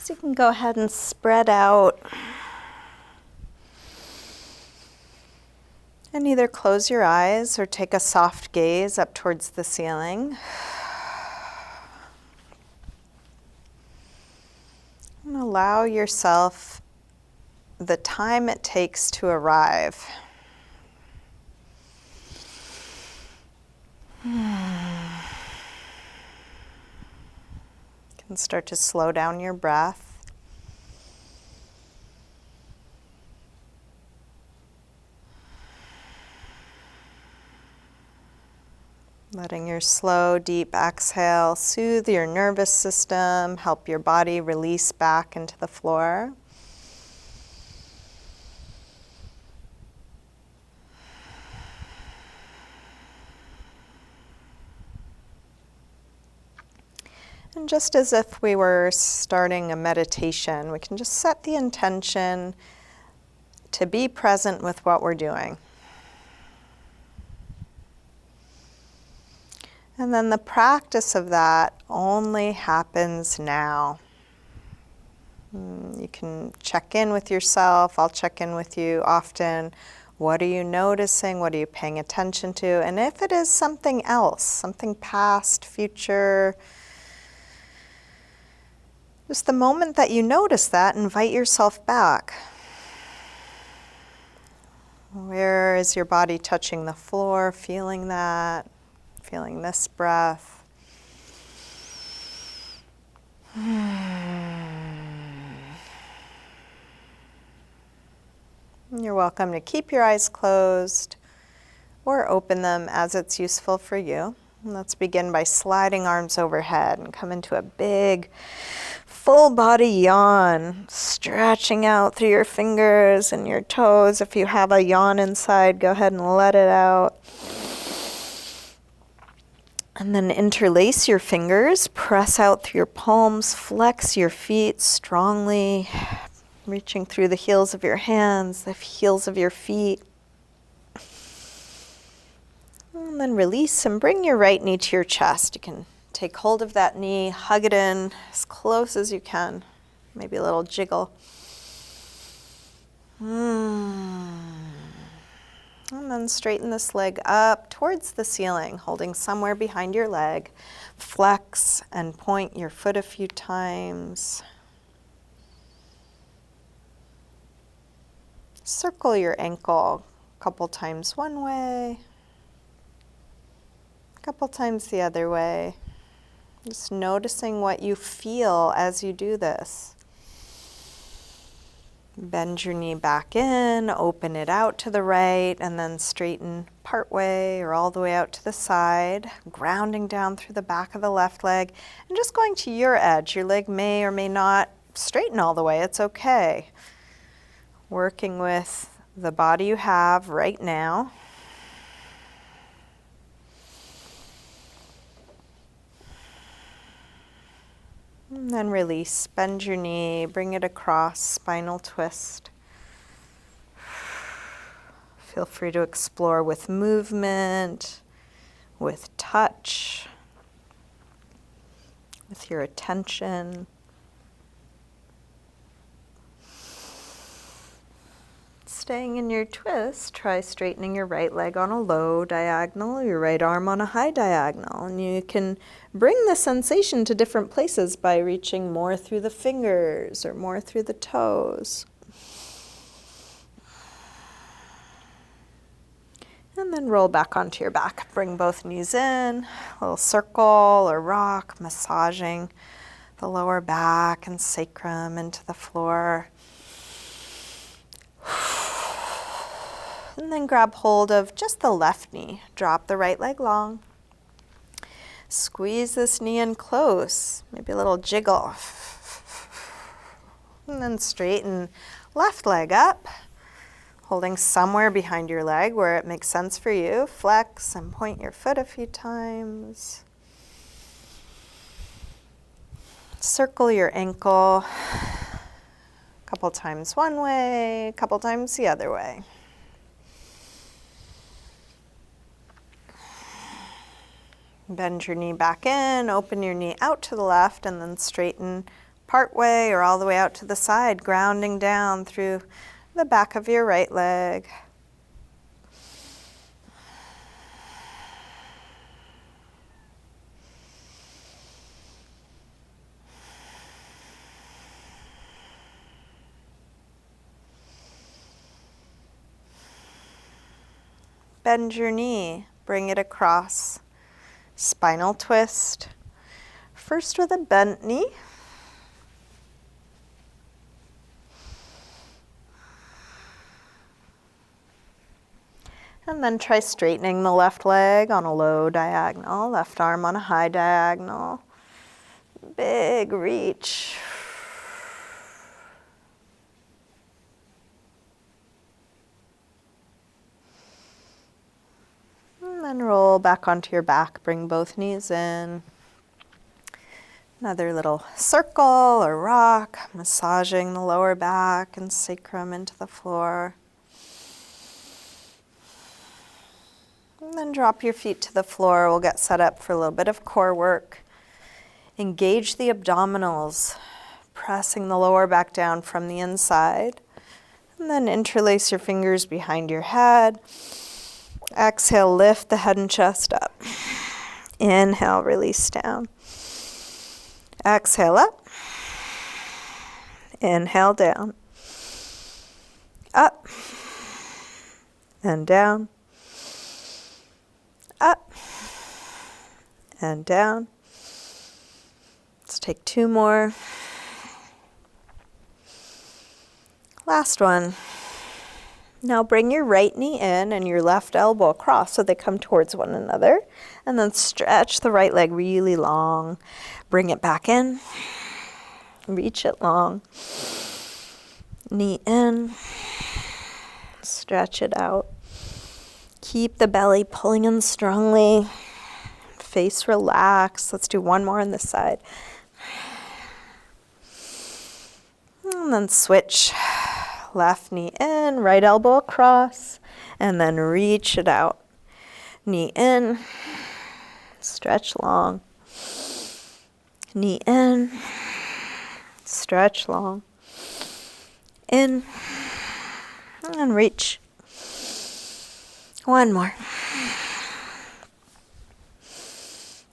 So you can go ahead and spread out and either close your eyes or take a soft gaze up towards the ceiling. And allow yourself the time it takes to arrive. You can start to slow down your breath. Letting your slow, deep exhale soothe your nervous system, help your body release back into the floor. And just as if we were starting a meditation, we can just set the intention to be present with what we're doing. And then the practice of that only happens now. You can check in with yourself. I'll check in with you often. What are you noticing? What are you paying attention to? And if it is something else, something past, future, just the moment that you notice that, invite yourself back. Where is your body touching the floor? Feeling that? Feeling this breath. You're welcome to keep your eyes closed or open them as it's useful for you. And let's begin by sliding arms overhead and come into a big full body yawn, stretching out through your fingers and your toes. If you have a yawn inside, go ahead and let it out. And then interlace your fingers, press out through your palms, flex your feet strongly, reaching through the heels of your hands, the heels of your feet. And then release and bring your right knee to your chest. You can take hold of that knee, hug it in as close as you can, maybe a little jiggle. And then straighten this leg up towards the ceiling, holding somewhere behind your leg. Flex and point your foot a few times. Circle your ankle a couple times one way, a couple times the other way. Just noticing what you feel as you do this. Bend your knee back in, open it out to the right, and then straighten part way or all the way out to the side, grounding down through the back of the left leg, and just going to your edge. Your leg may or may not straighten all the way. It's okay. Working with the body you have right now. And then release, bend your knee, bring it across, spinal twist. Feel free to explore with movement, with touch, with your attention. Staying in your twist, try straightening your right leg on a low diagonal, your right arm on a high diagonal. And you can bring the sensation to different places by reaching more through the fingers or more through the toes. And then roll back onto your back. Bring both knees in, a little circle or rock, massaging the lower back and sacrum into the floor. And then grab hold of just the left knee. Drop the right leg long. Squeeze this knee in close. Maybe a little jiggle. And then straighten left leg up. Holding somewhere behind your leg where it makes sense for you. Flex and point your foot a few times. Circle your ankle. A couple times one way, a couple times the other way. Bend your knee back in, open your knee out to the left, and then straighten part way or all the way out to the side, grounding down through the back of your right leg. Bend your knee, bring it across. Spinal twist. First with a bent knee. And then try straightening the left leg on a low diagonal, left arm on a high diagonal. Big reach. And then roll back onto your back, bring both knees in. Another little circle or rock, massaging the lower back and sacrum into the floor. And then drop your feet to the floor. We'll get set up for a little bit of core work. Engage the abdominals, pressing the lower back down from the inside. And then interlace your fingers behind your head. Exhale, lift the head and chest up. Inhale, release down. Exhale up. Inhale down. Up. And down. Up. And down. Let's take two more. Last one. Now bring your right knee in and your left elbow across so they come towards one another. And then stretch the right leg really long. Bring it back in. Reach it long. Knee in. Stretch it out. Keep the belly pulling in strongly. Face relaxed. Let's do one more on this side. And then switch. Left knee in, right elbow across, and then reach it out. Knee in, stretch long. Knee in, stretch long. In, and reach. One more.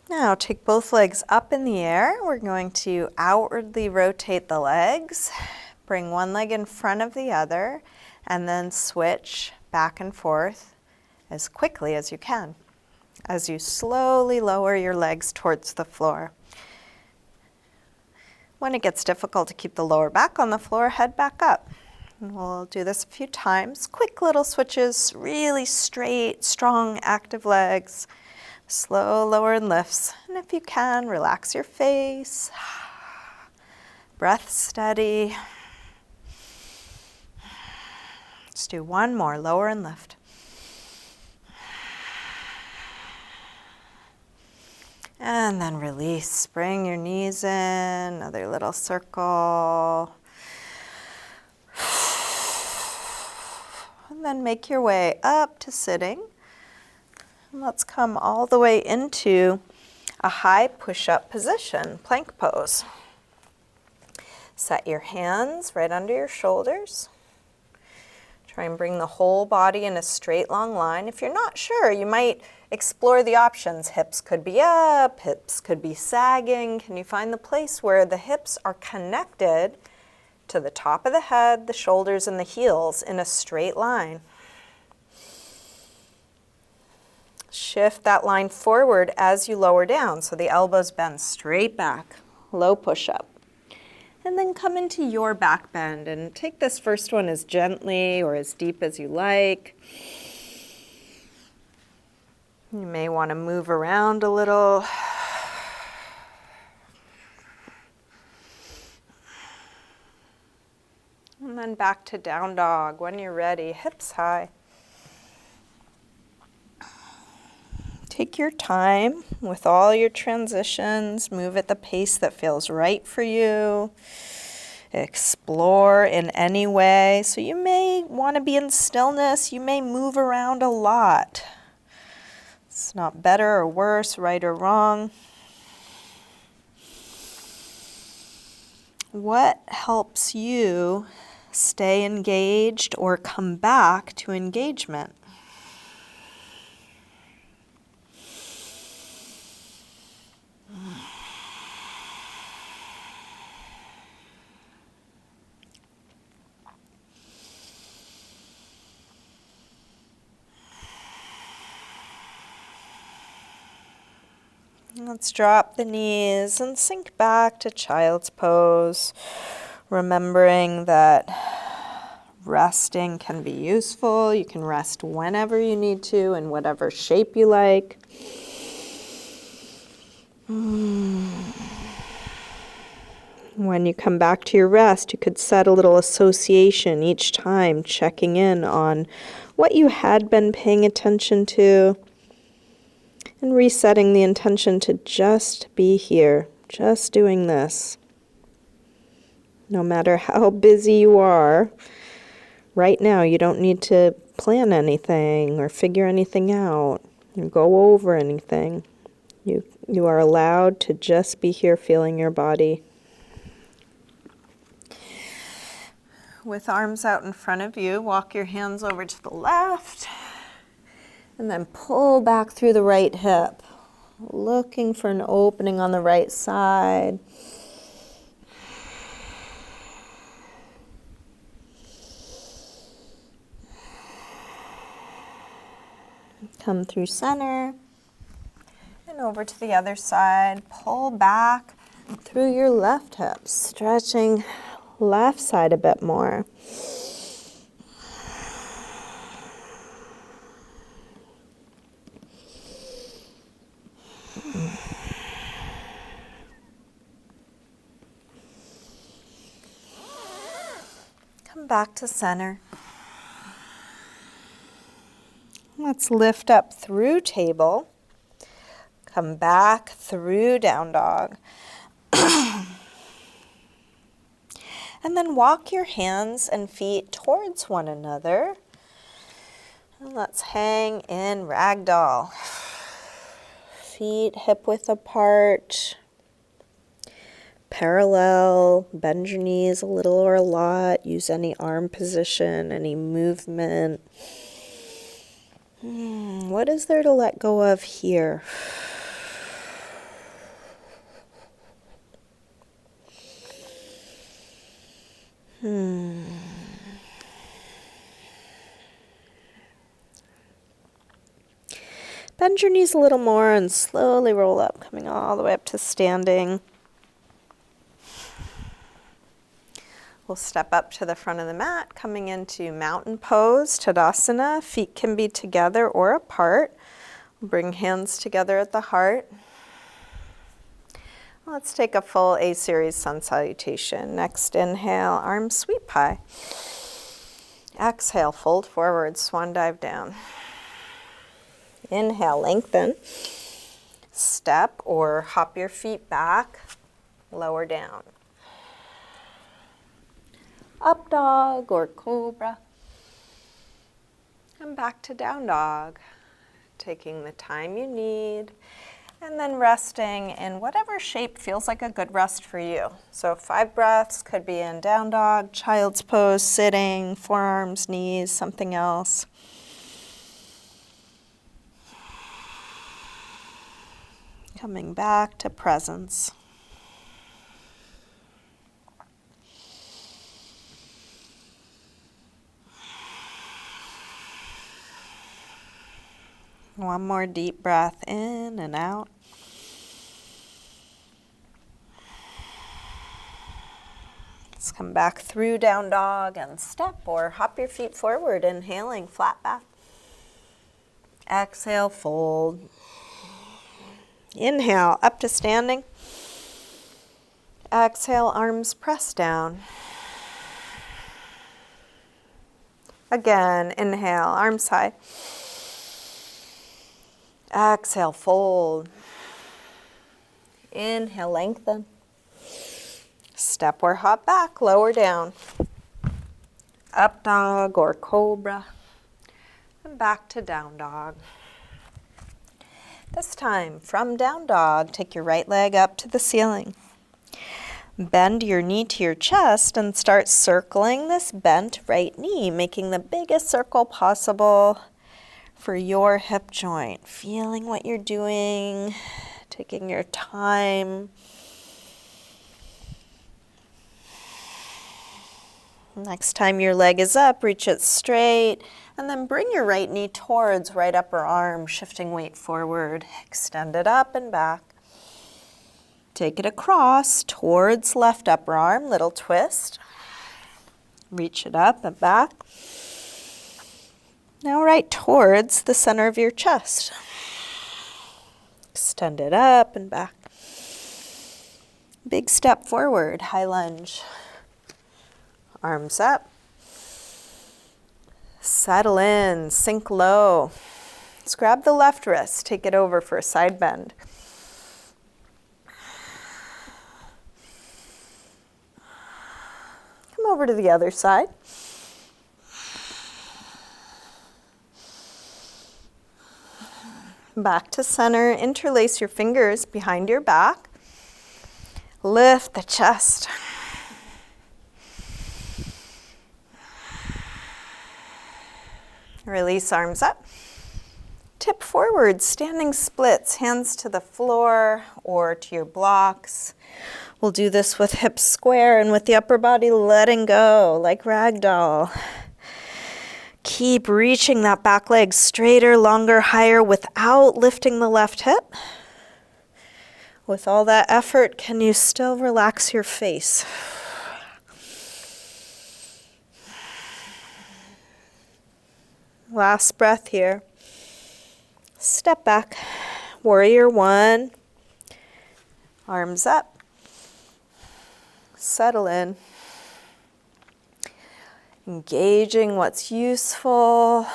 Now take both legs up in the air. We're going to outwardly rotate the legs. Bring one leg in front of the other, and then switch back and forth as quickly as you can, as you slowly lower your legs towards the floor. When it gets difficult to keep the lower back on the floor, head back up. And we'll do this a few times. Quick little switches, really straight, strong, active legs. Slow lower and lifts. And if you can, relax your face. Breath steady. Let's do one more, lower and lift. And then release. Bring your knees in, another little circle. And then make your way up to sitting. And let's come all the way into a high push-up position, plank pose. Set your hands right under your shoulders. Try and bring the whole body in a straight, long line. If you're not sure, you might explore the options. Hips could be up, hips could be sagging. Can you find the place where the hips are connected to the top of the head, the shoulders, and the heels in a straight line? Shift that line forward as you lower down, so the elbows bend straight back. Low push-up. And then come into your back bend and take this first one as gently or as deep as you like. You may want to move around a little. And then back to down dog. When you're ready, hips high. Take your time with all your transitions. Move at the pace that feels right for you. Explore in any way. So you may want to be in stillness. You may move around a lot. It's not better or worse, right or wrong. What helps you stay engaged or come back to engagement? Let's drop the knees and sink back to child's pose, remembering that resting can be useful. You can rest whenever you need to, in whatever shape you like. When you come back to your rest, you could set a little association each time, checking in on what you had been paying attention to, and resetting the intention to just be here, just doing this. No matter how busy you are, right now you don't need to plan anything or figure anything out or go over anything. You are allowed to just be here feeling your body. With arms out in front of you, walk your hands over to the left and then pull back through the right hip, looking for an opening on the right side. Come through center and over to the other side. Pull back through your left hip, stretching left side a bit more. Come back to center. Let's lift up through table. Come back through down dog. And then walk your hands and feet towards one another. And let's hang in ragdoll. Feet hip width apart. Parallel. Bend your knees a little or a lot. Use any arm position, any movement. What is there to let go of here? Bend your knees a little more and slowly roll up, coming all the way up to standing. We'll step up to the front of the mat, coming into mountain pose, Tadasana. Feet can be together or apart. Bring hands together at the heart. Let's take a full A-series sun salutation. Next inhale, arms sweep high. Exhale, fold forward, swan dive down. Inhale, lengthen. Step or hop your feet back, lower down. Up dog or cobra. And back to down dog. Taking the time you need. And then resting in whatever shape feels like a good rest for you. So 5 breaths could be in down dog, child's pose, sitting, forearms, knees, something else. Coming back to presence. One more deep breath in and out. Let's come back through down dog and step or hop your feet forward, inhaling, flat back. Exhale, fold. Inhale, up to standing. Exhale, arms press down. Again, inhale, arms high. Exhale, fold. Inhale, lengthen. Step or hop back, lower down. Up dog or cobra. And back to down dog. This time, from down dog, take your right leg up to the ceiling. Bend your knee to your chest and start circling this bent right knee, making the biggest circle possible for your hip joint. Feeling what you're doing, taking your time. Next time your leg is up, reach it straight, and then bring your right knee towards right upper arm, shifting weight forward. Extend it up and back. Take it across towards left upper arm, little twist. Reach it up and back. Now right towards the center of your chest. Extend it up and back. Big step forward, high lunge. Arms up. Settle in, sink low. Let's grab the left wrist, take it over for a side bend. Come over to the other side. Back to center, interlace your fingers behind your back. Lift the chest. Release arms up. Tip forward, standing splits, hands to the floor or to your blocks. We'll do this with hips square and with the upper body letting go, like ragdoll. Keep reaching that back leg straighter, longer, higher without lifting the left hip. With all that effort, can you still relax your face? Last breath here. Step back. Warrior one. Arms up. Settle in. Engaging what's useful.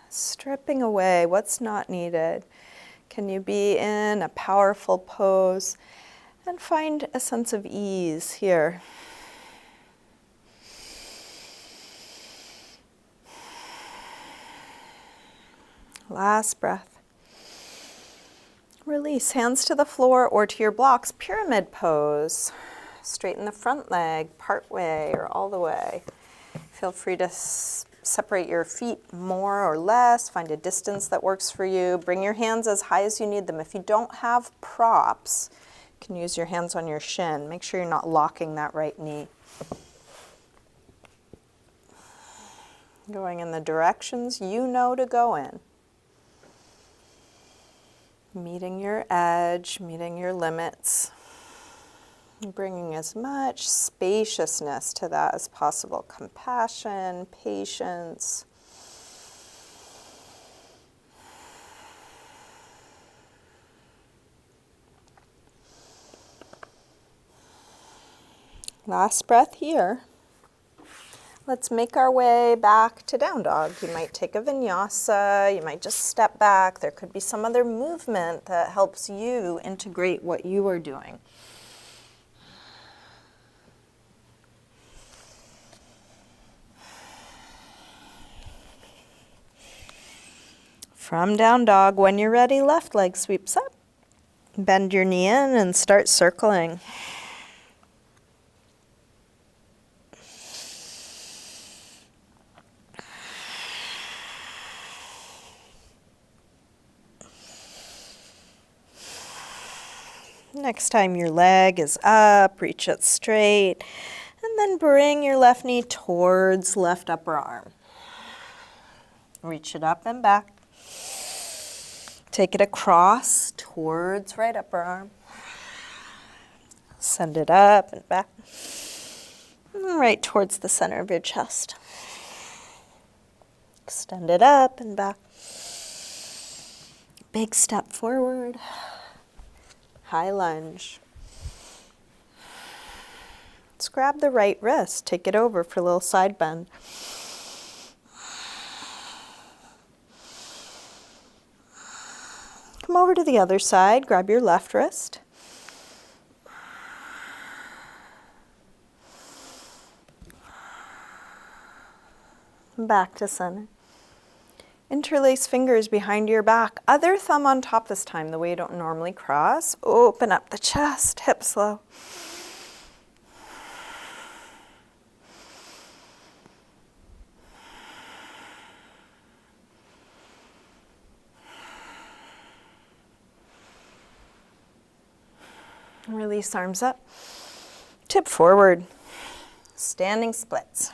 Stripping away what's not needed. Can you be in a powerful pose and find a sense of ease here? Last breath. Release, hands to the floor or to your blocks, pyramid pose. Straighten the front leg, part way or all the way. Feel free to separate your feet more or less, find a distance that works for you. Bring your hands as high as you need them. If you don't have props, you can use your hands on your shin. Make sure you're not locking that right knee. Going in the directions you know to go in. Meeting your edge, meeting your limits. Bringing as much spaciousness to that as possible. Compassion, patience. Last breath here. Let's make our way back to down dog. You might take a vinyasa, you might just step back. There could be some other movement that helps you integrate what you are doing. From down dog, when you're ready, left leg sweeps up. Bend your knee in and start circling. Next time your leg is up, reach it straight, and then bring your left knee towards left upper arm. Reach it up and back. Take it across towards right upper arm. Send it up and back. And right towards the center of your chest. Extend it up and back. Big step forward. High lunge. Let's grab the right wrist. Take it over for a little side bend. Come over to the other side. Grab your left wrist. Back to center. Interlace fingers behind your back. Other thumb on top this time, the way you don't normally cross. Open up the chest, hips low. Release arms up. Tip forward. Standing splits.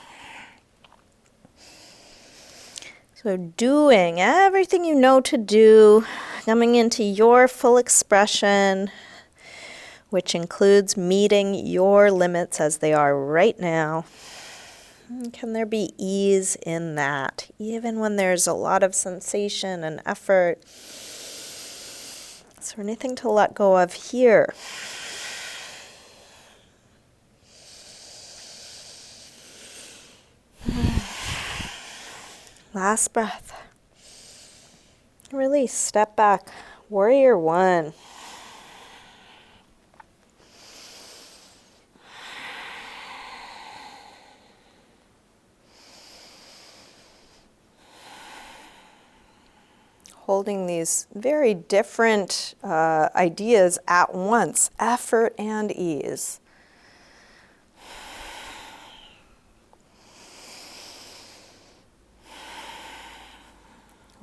So doing everything you know to do, coming into your full expression, which includes meeting your limits as they are right now. Can there be ease in that, even when there's a lot of sensation and effort? Is there anything to let go of here? Last breath. Release, step back. Warrior one. Holding these very different ideas at once, effort and ease.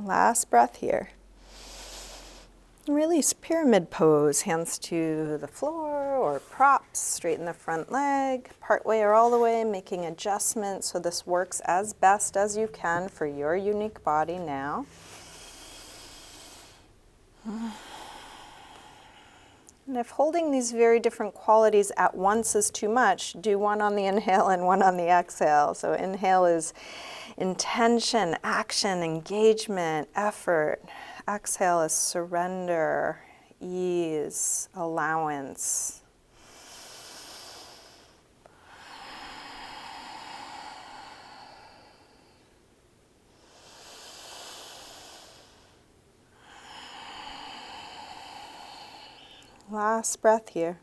Last breath here. Release, pyramid pose, hands to the floor or props, straighten the front leg, part way or all the way, making adjustments so this works as best as you can for your unique body now. And if holding these very different qualities at once is too much, do one on the inhale and one on the exhale. So inhale is intention, action, engagement, effort. Exhale is surrender, ease, allowance. Last breath here.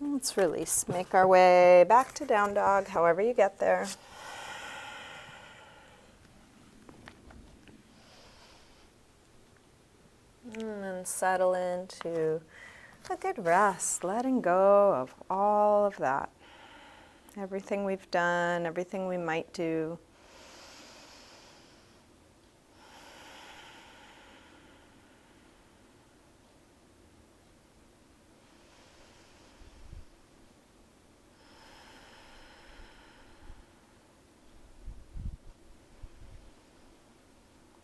Let's release. Make our way back to down dog, however you get there. And then settle into a good rest, letting go of all of that. Everything we've done, everything we might do.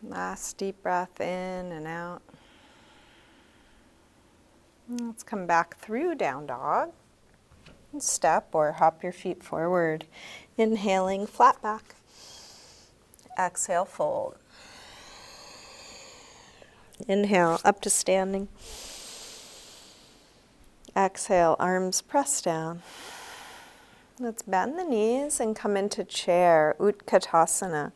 Last deep breath in and out. Let's come back through down dog. Step or hop your feet forward. Inhaling, flat back. Exhale, fold. Inhale, up to standing. Exhale, arms press down. Let's bend the knees and come into chair, Utkatasana.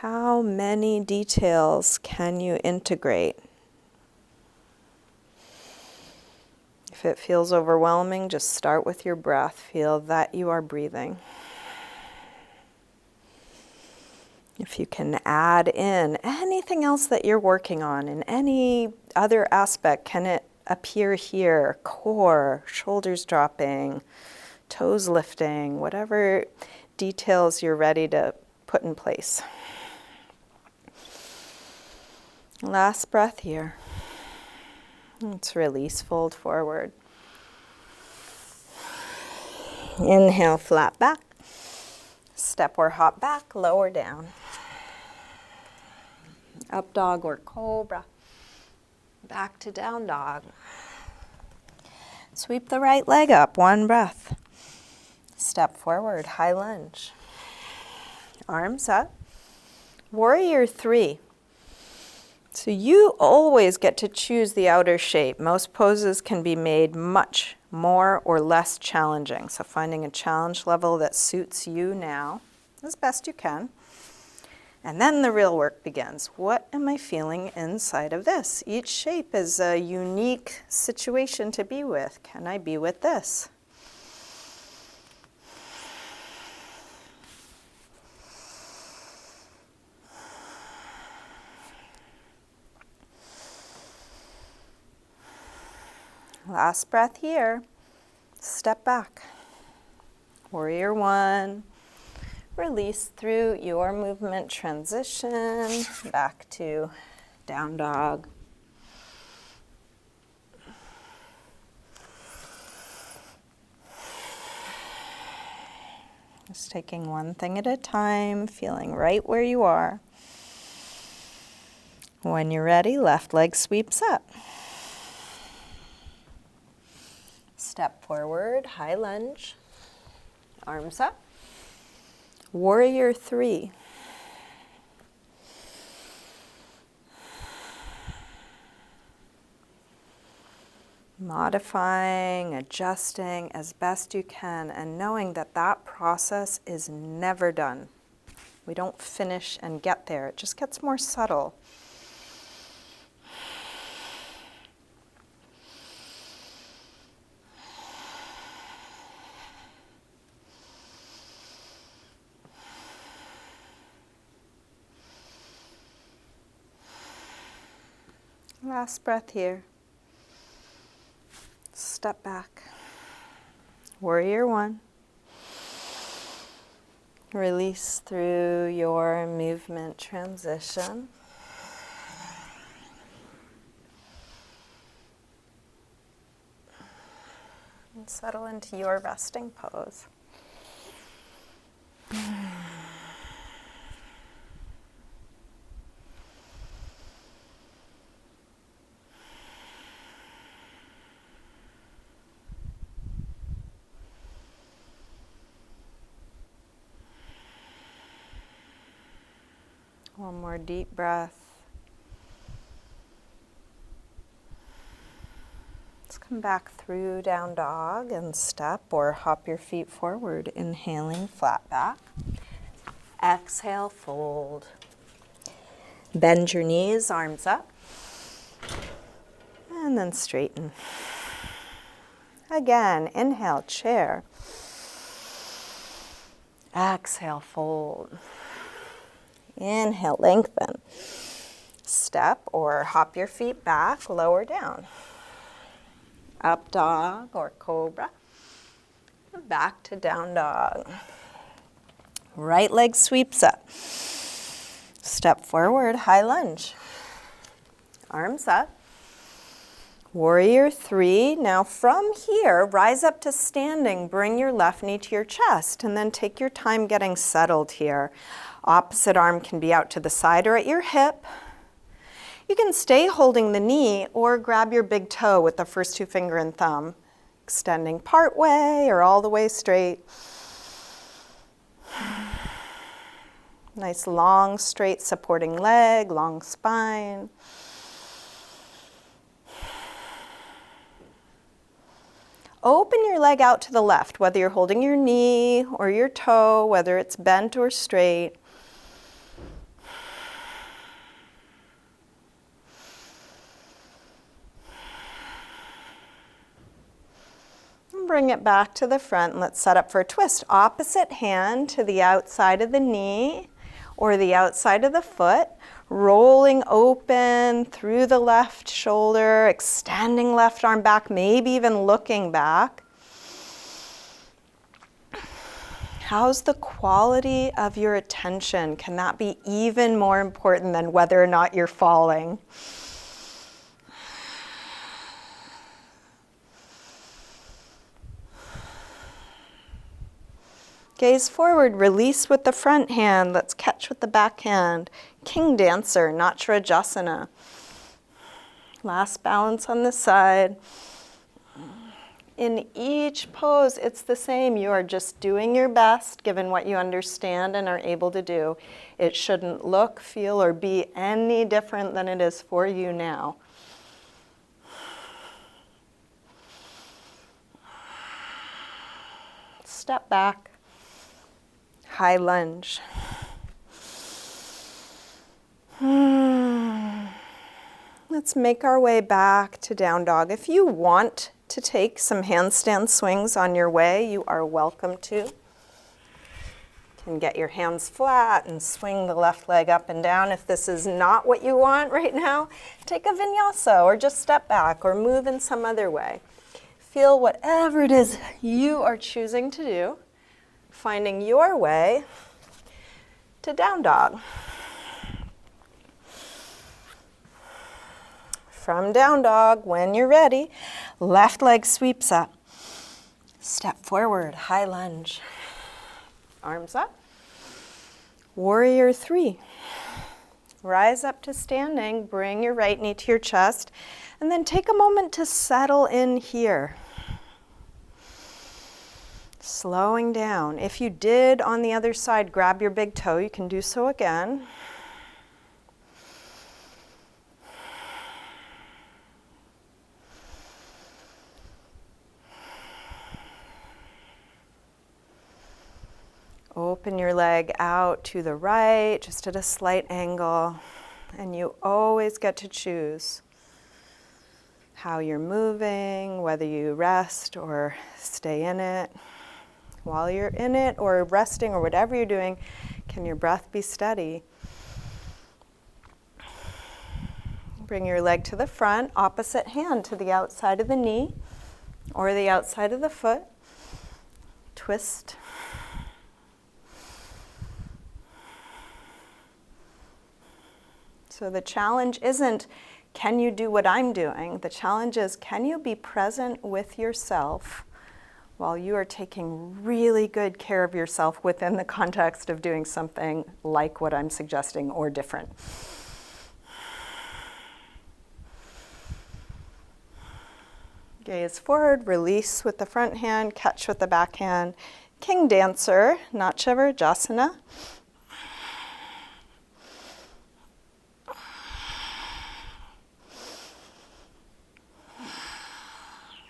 How many details can you integrate? If it feels overwhelming, just start with your breath. Feel that you are breathing. If you can add in anything else that you're working on in any other aspect, can it appear here? Core, shoulders dropping, toes lifting, whatever details you're ready to put in place. Last breath here. Let's release, fold forward. Inhale, flat back. Step or hop back, lower down. Up dog or cobra. Back to down dog. Sweep the right leg up, one breath. Step forward, high lunge. Arms up. Warrior three. So you always get to choose the outer shape. Most poses can be made much more or less challenging. So finding a challenge level that suits you now as best you can. And then the real work begins. What am I feeling inside of this? Each shape is a unique situation to be with. Can I be with this? Last breath here. Step back. Warrior one. Release through your movement transition back to down dog. Just taking one thing at a time, feeling right where you are. When you're ready, left leg sweeps up. Step forward, high lunge, arms up. Warrior 3. Modifying, adjusting as best you can, and knowing that that process is never done. We don't finish and get there. It just gets more subtle. Last breath here. Step back. Warrior 1. Release through your movement transition. And settle into your resting pose. One more deep breath. Let's come back through down dog and step or hop your feet forward, inhaling flat back. Exhale, fold. Bend your knees, arms up. And then straighten. Again, inhale, chair. Exhale, fold. Inhale, lengthen. Step or hop your feet back, lower down. Up dog or cobra. Back to down dog. Right leg sweeps up. Step forward, high lunge. Arms up. Warrior 3. Now from here, rise up to standing. Bring your left knee to your chest and then take your time getting settled here. Opposite arm can be out to the side or at your hip. You can stay holding the knee or grab your big toe with the first 2 finger and thumb, extending part way or all the way straight. Nice long, straight supporting leg, long spine. Open your leg out to the left, whether you're holding your knee or your toe, whether it's bent or straight. Bring it back to the front and let's set up for a twist. Opposite hand to the outside of the knee or the outside of the foot, rolling open through the left shoulder, extending left arm back, maybe even looking back. How's the quality of your attention? Can that be even more important than whether or not you're falling? Gaze forward, release with the front hand. Let's catch with the back hand. King Dancer, Natrajasana. Last balance on this side. In each pose, it's the same. You are just doing your best given what you understand and are able to do. It shouldn't look, feel, or be any different than it is for you now. Step back. High lunge. Let's make our way back to down dog. If you want to take some handstand swings on your way, you are welcome to. You can get your hands flat and swing the left leg up and down. If this is not what you want right now, take a vinyasa or just step back or move in some other way. Feel whatever it is you are choosing to do. Finding your way to down dog. From down dog, when you're ready, left leg sweeps up. Step forward, high lunge. Arms up. Warrior 3. Rise up to standing, bring your right knee to your chest, and then take a moment to settle in here. Slowing down. If you did on the other side grab your big toe, you can do so again. Open your leg out to the right, just at a slight angle, and you always get to choose how you're moving, whether you rest or stay in it. While you're in it or resting or whatever you're doing, can your breath be steady? Bring your leg to the front, opposite hand to the outside of the knee or the outside of the foot. Twist. So the challenge isn't, can you do what I'm doing? The challenge is, can you be present with yourself while you are taking really good care of yourself within the context of doing something like what I'm suggesting or different? Gaze forward, release with the front hand, catch with the back hand. King Dancer, Nachavarajasana.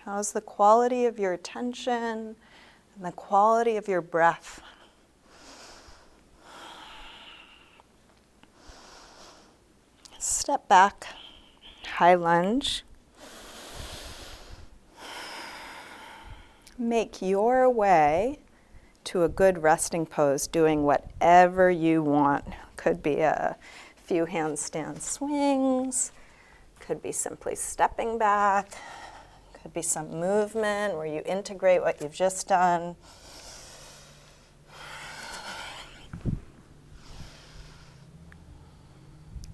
How's the quality of your attention and the quality of your breath? Step back, high lunge. Make your way to a good resting pose, doing whatever you want. Could be a few handstand swings, could be simply stepping back. Could be some movement where you integrate what you've just done.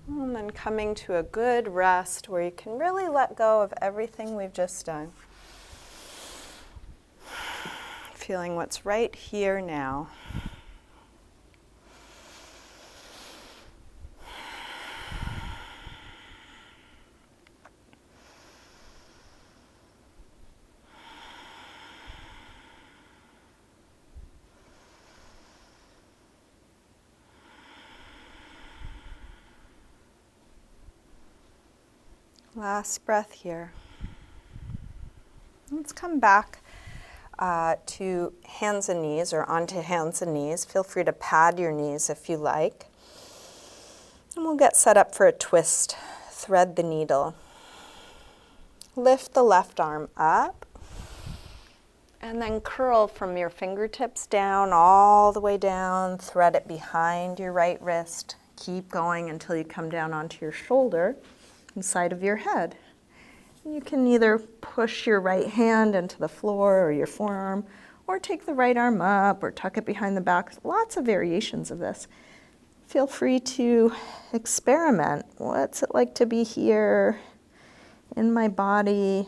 And then coming to a good rest where you can really let go of everything we've just done. Feeling what's right here now. Last breath here. Let's come back to hands and knees or onto hands and knees. Feel free to pad your knees if you like. And we'll get set up for a twist. Thread the needle. Lift the left arm up. And then curl from your fingertips down, all the way down. Thread it behind your right wrist. Keep going until you come down onto your shoulder. Inside of your head. You can either push your right hand into the floor or your forearm, or take the right arm up or tuck it behind the back. Lots of variations of this. Feel free to experiment. What's it like to be here in my body?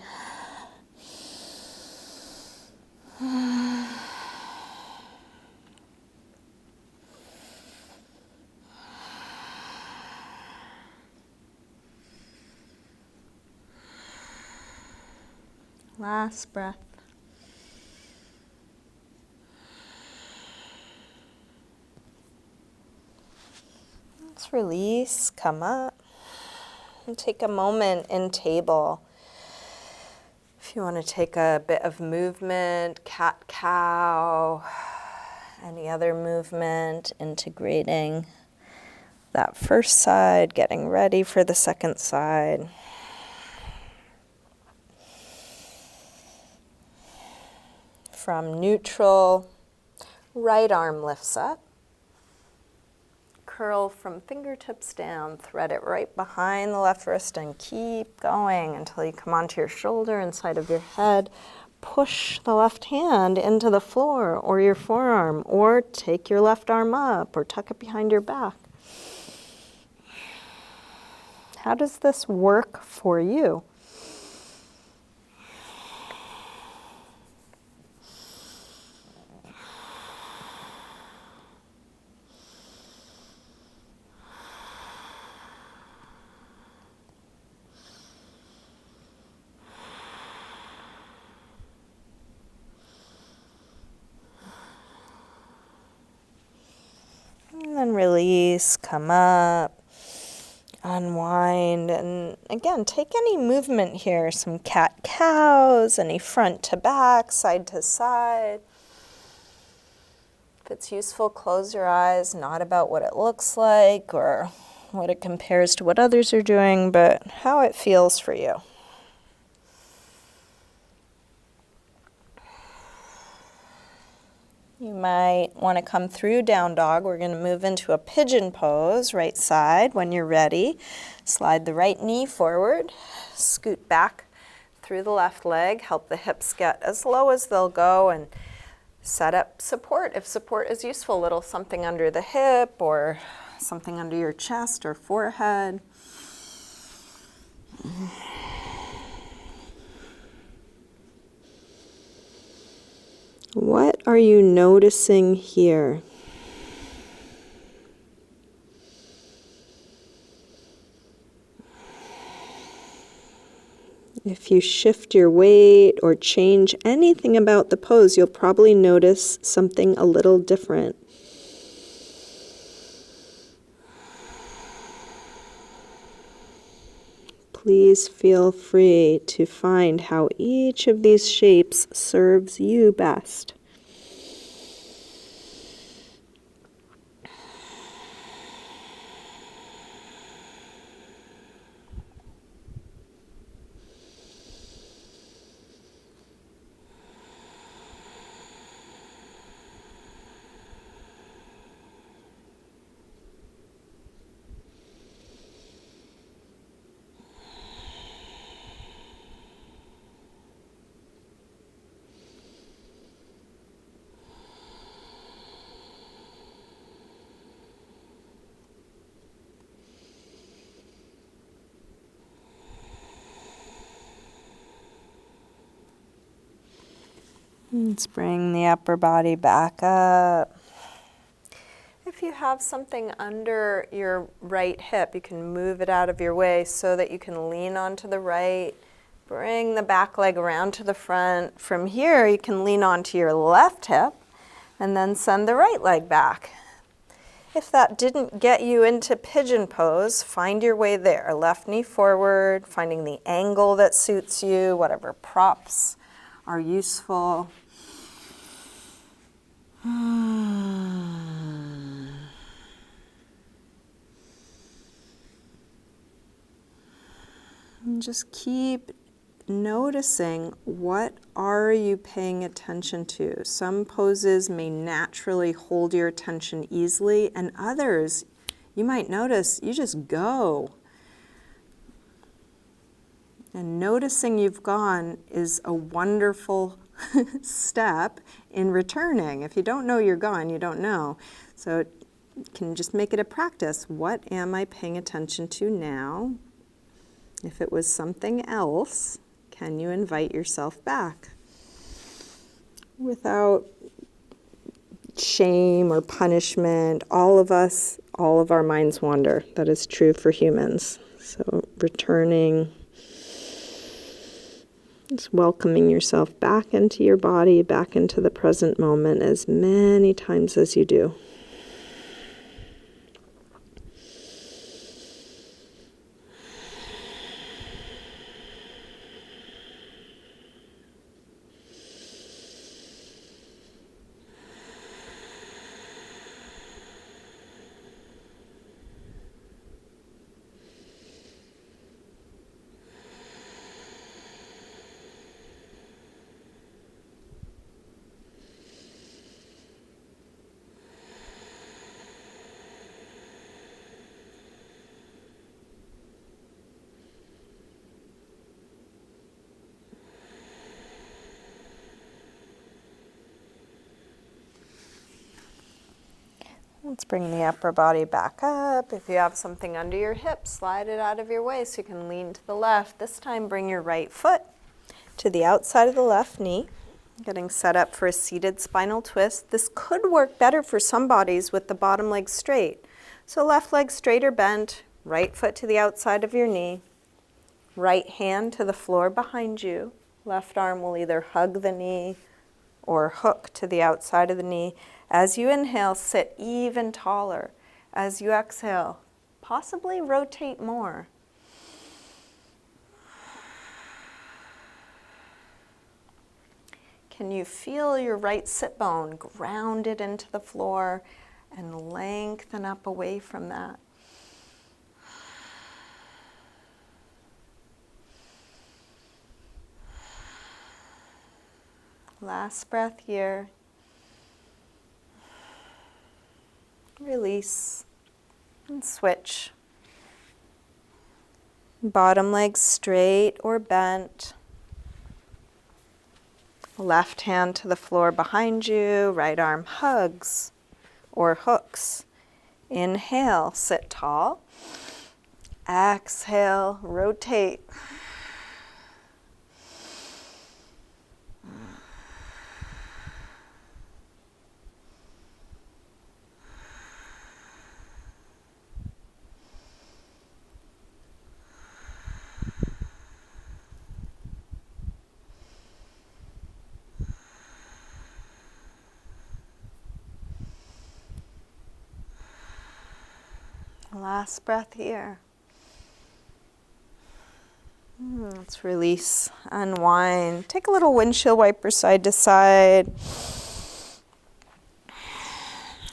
Last breath. Let's release, come up, and take a moment in table. If you want to take a bit of movement, cat-cow, any other movement, integrating that first side, getting ready for the second side. From neutral, right arm lifts up. Curl from fingertips down, thread it right behind the left wrist and keep going until you come onto your shoulder inside of your head. push the left hand into the floor or your forearm, or take your left arm up or tuck it behind your back. How does this work for you? And then release, come up, unwind, and again, take any movement here, some cat-cows, any front to back, side to side. If it's useful, close your eyes, not about what it looks like or what it compares to what others are doing, but how it feels for you. You might want to come through down dog. We're going to move into a pigeon pose, right side. When you're ready, slide the right knee forward, scoot back through the left leg, help the hips get as low as they'll go, and set up support. If support is useful, a little something under the hip or something under your chest or forehead. What are you noticing here? If you shift your weight or change anything about the pose, you'll probably notice something a little different. Please feel free to find how each of these shapes serves you best. Let's bring the upper body back up. If you have something under your right hip, you can move it out of your way so that you can lean onto the right. Bring the back leg around to the front. From here, you can lean onto your left hip and then send the right leg back. If that didn't get you into pigeon pose, find your way there. Left knee forward, finding the angle that suits you, whatever props are useful. And just keep noticing, what are you paying attention to? Some poses may naturally hold your attention easily, and others, you might notice, you just go. And noticing you've gone is a wonderful step in returning. If you don't know you're gone, you don't know. So you can just make it a practice. What am I paying attention to now? If it was something else, can you invite yourself back without shame or punishment? All of us, all of our minds wander. That is true for humans. So returning, just welcoming yourself back into your body, back into the present moment as many times as you do. Let's bring the upper body back up. If you have something under your hip, slide it out of your way so you can lean to the left. This time, bring your right foot to the outside of the left knee, getting set up for a seated spinal twist. This could work better for some bodies with the bottom leg straight. So left leg straight or bent, right foot to the outside of your knee, right hand to the floor behind you. Left arm will either hug the knee or hook to the outside of the knee. As you inhale, sit even taller. As you exhale, possibly rotate more. Can you feel your right sit bone grounded into the floor and lengthen up away from that? Last breath here. Release and switch. Bottom leg straight or bent. Left hand to the floor behind you, right arm hugs or hooks. Inhale, sit tall. Exhale, rotate. Last breath here. Let's release, unwind. Take a little windshield wiper side to side.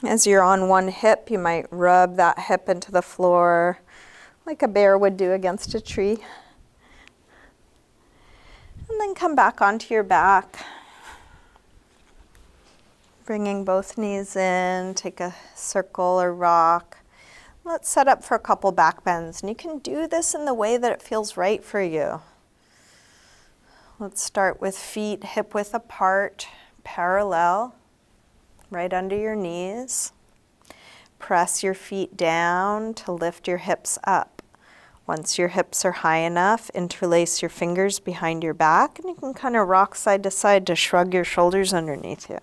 As you're on one hip, you might rub that hip into the floor like a bear would do against a tree. And then come back onto your back. Bringing both knees in, take a circle or rock. Let's set up for a couple back bends, and you can do this in the way that it feels right for you. Let's start with feet hip width apart, parallel, right under your knees. Press your feet down to lift your hips up. Once your hips are high enough, interlace your fingers behind your back, and you can kind of rock side to side to shrug your shoulders underneath you.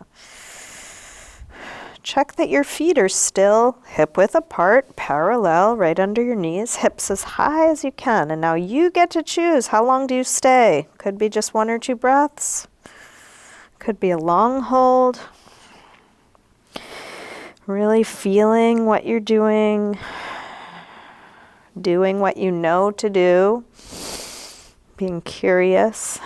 Check that your feet are still hip width apart, parallel, right under your knees, hips as high as you can. And now you get to choose, how long do you stay? Could be just 1 or 2 breaths. Could be a long hold. Really feeling what you're doing what you know to do, being curious.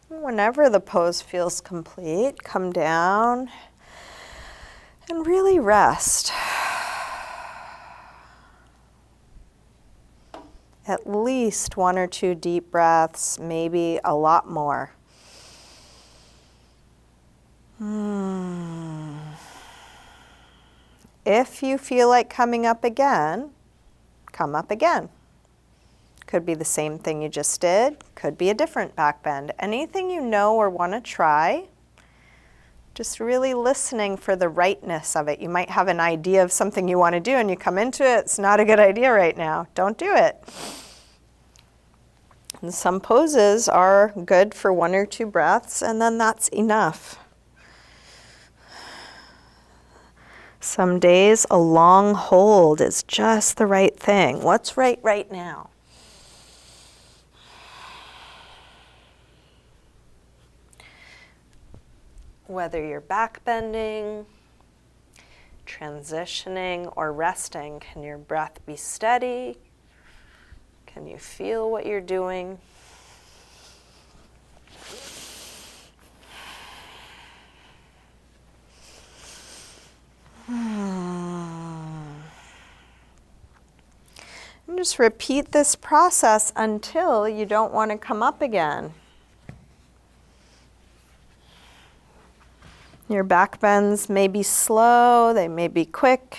Whenever the pose feels complete, come down and really rest. At least 1 or 2 deep breaths, maybe a lot more. If you feel like coming up again, come up again. Could be the same thing you just did, could be a different back bend. Anything you know or want to try, just really listening for the rightness of it. You might have an idea of something you want to do and you come into it, it's not a good idea right now. Don't do it. And some poses are good for 1 or 2 breaths, and then that's enough. Some days a long hold is just the right thing. What's right now? Whether you're back bending, transitioning, or resting, can your breath be steady? Can you feel what you're doing? And just repeat this process until you don't want to come up again. Your back bends may be slow, they may be quick,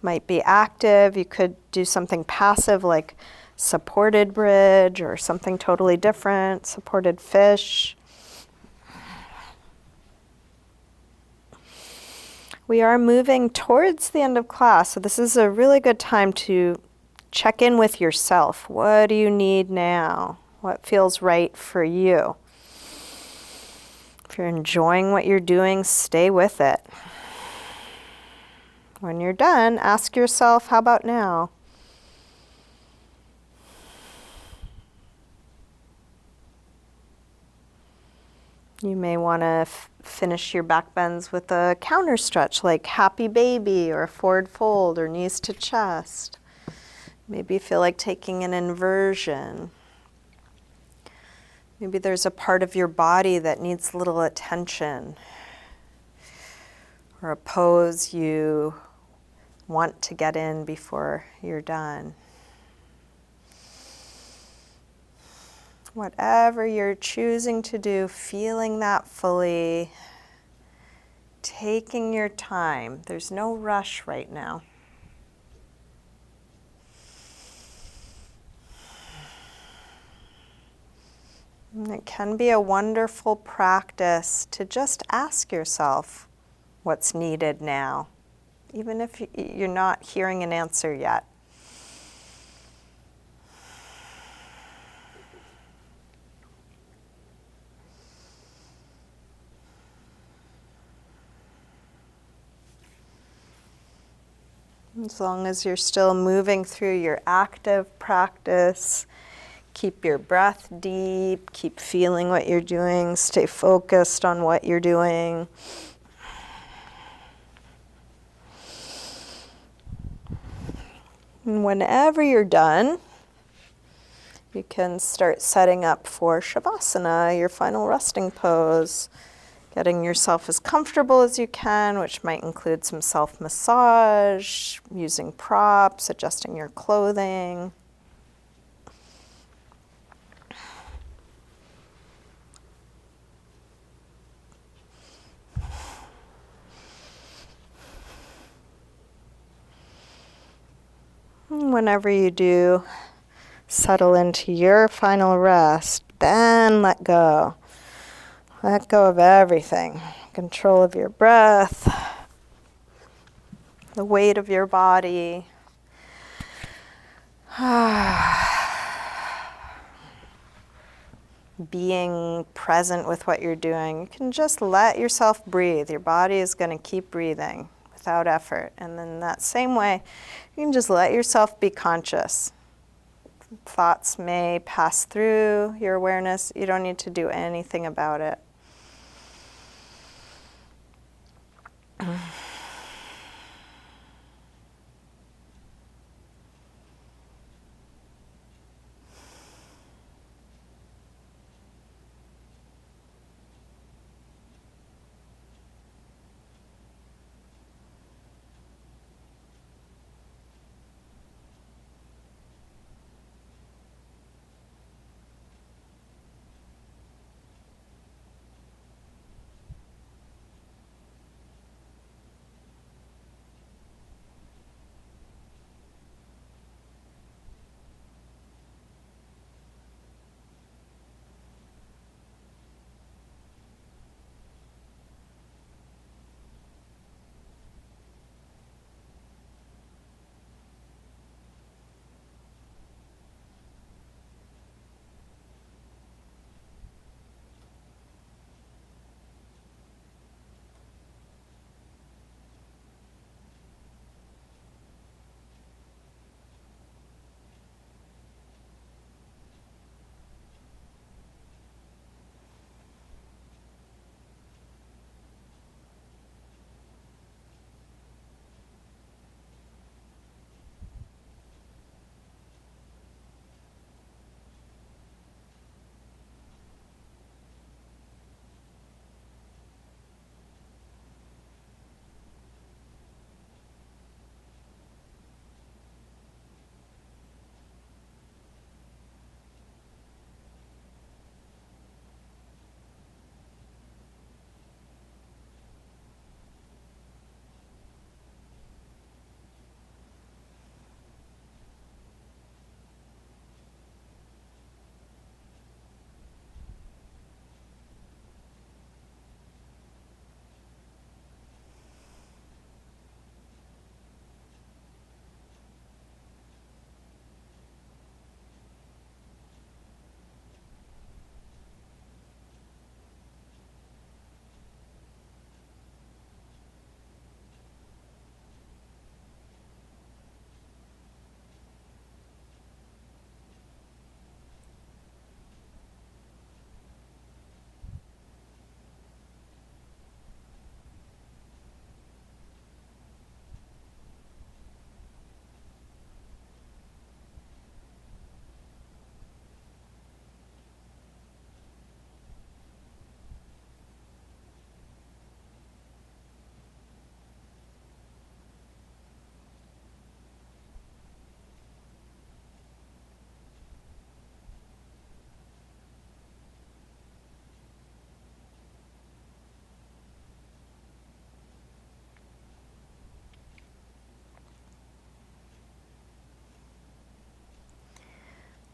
might be active. You could do something passive like supported bridge or something totally different, supported fish. We are moving towards the end of class, so this is a really good time to check in with yourself. What do you need now? What feels right for you? If you're enjoying what you're doing, stay with it. When you're done, ask yourself, how about now? You may want to finish your back bends with a counter stretch like happy baby or a forward fold or knees to chest. Maybe you feel like taking an inversion. Maybe there's a part of your body that needs a little attention, or a pose you want to get in before you're done. Whatever you're choosing to do, feeling that fully, taking your time. There's no rush right now. And it can be a wonderful practice to just ask yourself what's needed now, even if you're not hearing an answer yet. As long as you're still moving through your active practice, keep your breath deep, keep feeling what you're doing, stay focused on what you're doing. And whenever you're done, you can start setting up for Shavasana, your final resting pose. Getting yourself as comfortable as you can, which might include some self-massage, using props, adjusting your clothing. And whenever you do, settle into your final rest, then let go. Let go of everything. Control of your breath, the weight of your body. Being present with what you're doing. You can just let yourself breathe. Your body is going to keep breathing without effort. And then that same way, you can just let yourself be conscious. Thoughts may pass through your awareness. You don't need to do anything about it.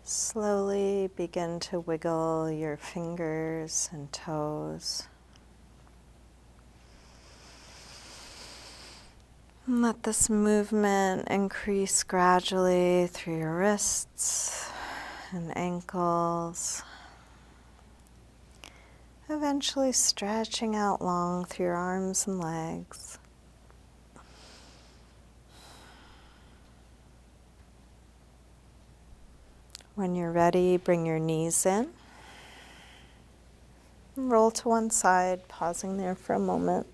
Slowly begin to wiggle your fingers and toes. And let this movement increase gradually through your wrists and ankles, eventually stretching out long through your arms and legs. When you're ready, bring your knees in. Roll to one side, pausing there for a moment.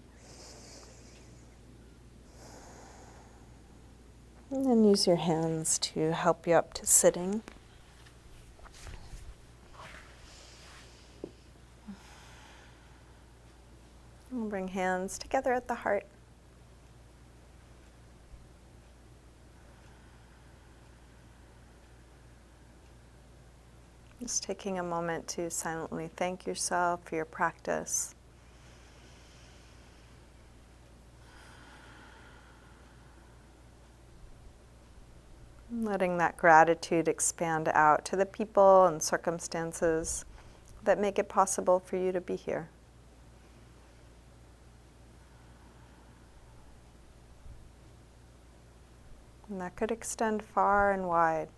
And then use your hands to help you up to sitting. And bring hands together at the heart. Just taking a moment to silently thank yourself for your practice. Letting that gratitude expand out to the people and circumstances that make it possible for you to be here. And that could extend far and wide.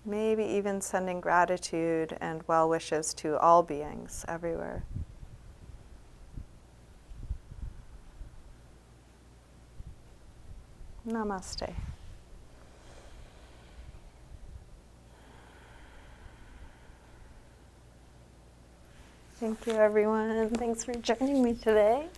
Maybe even sending gratitude and well wishes to all beings everywhere. Namaste. Thank you, everyone. Thanks for joining me today.